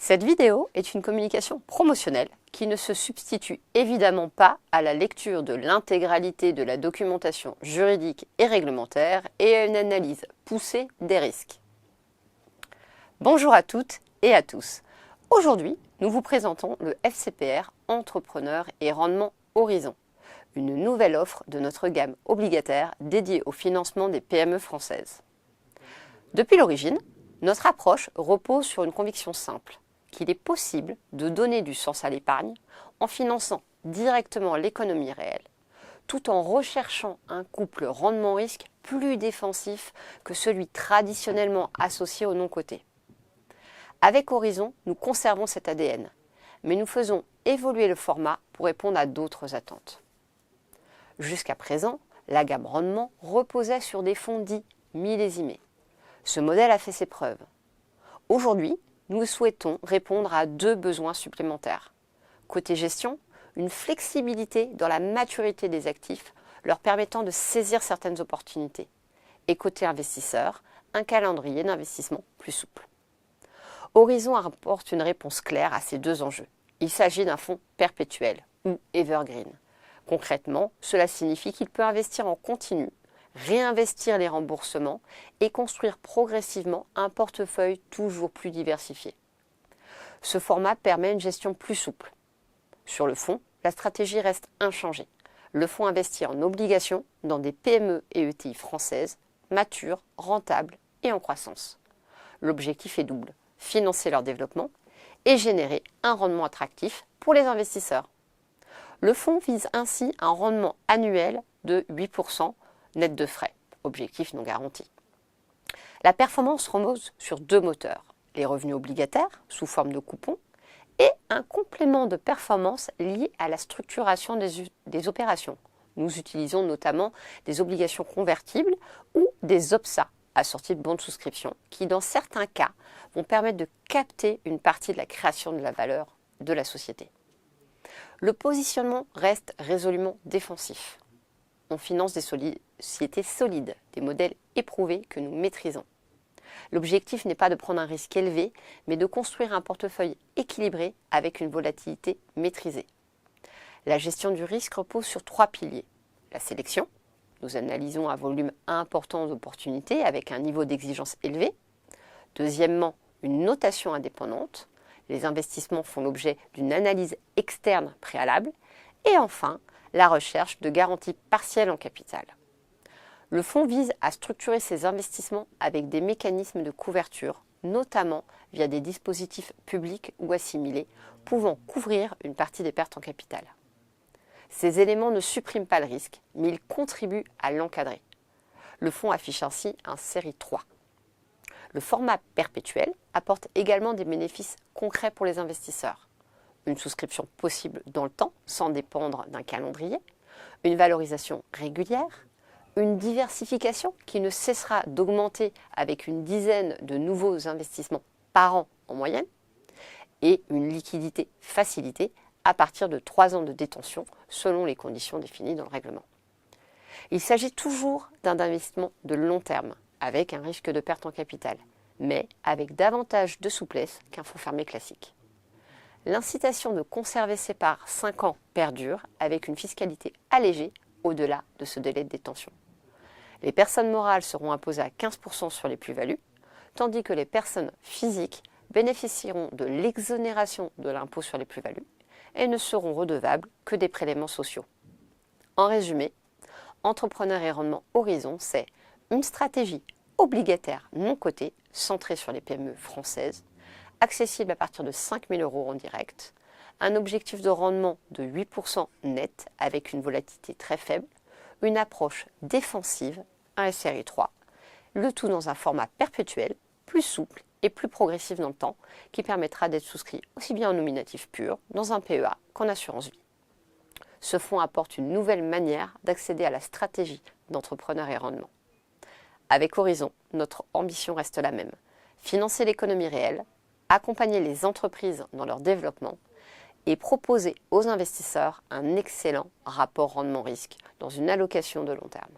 Cette vidéo est une communication promotionnelle qui ne se substitue évidemment pas à la lecture de l'intégralité de la documentation juridique et réglementaire et à une analyse poussée des risques. Bonjour à toutes et à tous. Aujourd'hui, nous vous présentons le FCPR Entrepreneur et Rendement Horizon, une nouvelle offre de notre gamme obligataire dédiée au financement des PME françaises. Depuis l'origine, notre approche repose sur une conviction simple, qu'il est possible de donner du sens à l'épargne en finançant directement l'économie réelle, tout en recherchant un couple rendement-risque plus défensif que celui traditionnellement associé au non-coté. Avec Horizon, nous conservons cet ADN, mais nous faisons évoluer le format pour répondre à d'autres attentes. Jusqu'à présent, la gamme rendement reposait sur des fonds dits millésimés. Ce modèle a fait ses preuves. Aujourd'hui, nous souhaitons répondre à deux besoins supplémentaires. Côté gestion, une flexibilité dans la maturité des actifs leur permettant de saisir certaines opportunités. Et côté investisseur, un calendrier d'investissement plus souple. Horizon apporte une réponse claire à ces deux enjeux. Il s'agit d'un fonds perpétuel ou evergreen. Concrètement, cela signifie qu'il peut investir en continu, réinvestir les remboursements et construire progressivement un portefeuille toujours plus diversifié. Ce format permet une gestion plus souple. Sur le fond, la stratégie reste inchangée. Le fonds investit en obligations dans des PME et ETI françaises, matures, rentables et en croissance. L'objectif est double, financer leur développement et générer un rendement attractif pour les investisseurs. Le fonds vise ainsi un rendement annuel de 8% net de frais, objectif non garanti. La performance repose sur deux moteurs, les revenus obligataires sous forme de coupons et un complément de performance lié à la structuration des opérations. Nous utilisons notamment des obligations convertibles ou des OPSA assorties de bons de souscription qui, dans certains cas, vont permettre de capter une partie de la création de la valeur de la société. Le positionnement reste résolument défensif. On finance des sociétés solides, des modèles éprouvés que nous maîtrisons. L'objectif n'est pas de prendre un risque élevé, mais de construire un portefeuille équilibré avec une volatilité maîtrisée. La gestion du risque repose sur trois piliers. La sélection, nous analysons un volume important d'opportunités avec un niveau d'exigence élevé. Deuxièmement, une notation indépendante. Les investissements font l'objet d'une analyse externe préalable. Et enfin, la recherche de garanties partielles en capital. Le fonds vise à structurer ses investissements avec des mécanismes de couverture, notamment via des dispositifs publics ou assimilés, pouvant couvrir une partie des pertes en capital. Ces éléments ne suppriment pas le risque, mais ils contribuent à l'encadrer. Le fonds affiche ainsi un série 3. Le format perpétuel apporte également des bénéfices concrets pour les investisseurs. Une souscription possible dans le temps, sans dépendre d'un calendrier, une valorisation régulière, une diversification qui ne cessera d'augmenter avec une dizaine de nouveaux investissements par an en moyenne, et une liquidité facilitée à partir de 3 ans de détention selon les conditions définies dans le règlement. Il s'agit toujours d'un investissement de long terme, avec un risque de perte en capital, mais avec davantage de souplesse qu'un fonds fermé classique. L'incitation de conserver ses parts 5 ans perdure avec une fiscalité allégée au-delà de ce délai de détention. Les personnes morales seront imposées à 15% sur les plus-values, tandis que les personnes physiques bénéficieront de l'exonération de l'impôt sur les plus-values et ne seront redevables que des prélèvements sociaux. En résumé, Entrepreneur et Rendement Horizon, c'est une stratégie obligataire non cotée centrée sur les PME françaises, accessible à partir de 5 000 € en direct, un objectif de rendement de 8% net avec une volatilité très faible, une approche défensive, un SRI 3, le tout dans un format perpétuel, plus souple et plus progressif dans le temps, qui permettra d'être souscrit aussi bien en nominatif pur, dans un PEA qu'en assurance vie. Ce fonds apporte une nouvelle manière d'accéder à la stratégie d'entrepreneur et rendement. Avec Horizon, notre ambition reste la même, financer l'économie réelle, accompagner les entreprises dans leur développement et proposer aux investisseurs un excellent rapport rendement-risque dans une allocation de long terme.